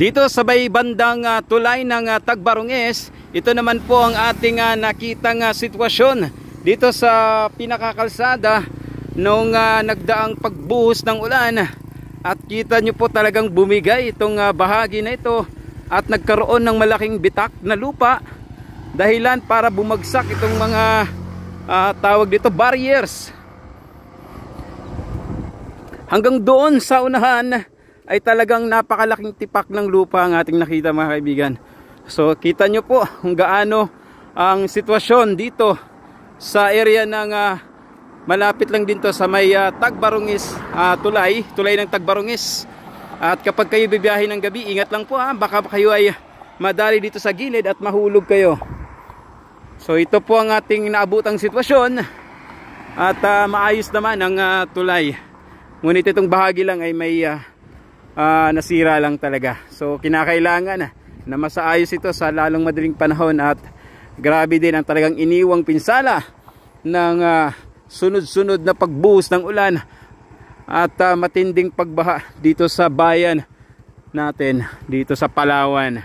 Dito sa may bandang tulay ng Tagbarongis, ito naman po ang ating nakitang sitwasyon dito sa pinakakalsada nung nagdaang pagbuhos ng ulan. At kita nyo po talagang bumigay itong bahagi na ito at nagkaroon ng malaking bitak na lupa, dahilan para bumagsak itong mga tawag dito barriers. Hanggang doon sa unahan ay talagang napakalaking tipak ng lupa ang ating nakita, mga kaibigan. So kita nyo po kung gaano ang sitwasyon dito sa area ng malapit lang dito sa may Tagbarongis, tulay ng Tagbarongis. At kapag kayo bibiyahe ng gabi, ingat lang po baka kayo ay madali dito sa gilid at mahulog kayo. So ito po ang ating naabutang sitwasyon at maayos naman ang tulay. Ngunit itong bahagi lang ay may nasira lang talaga. So kinakailangan na masaayos ito sa lalong madaling panahon. At grabe din ang talagang iniwang pinsala ng sunod-sunod na pagbuhos ng ulan at matinding pagbaha dito sa bayan natin dito sa Palawan.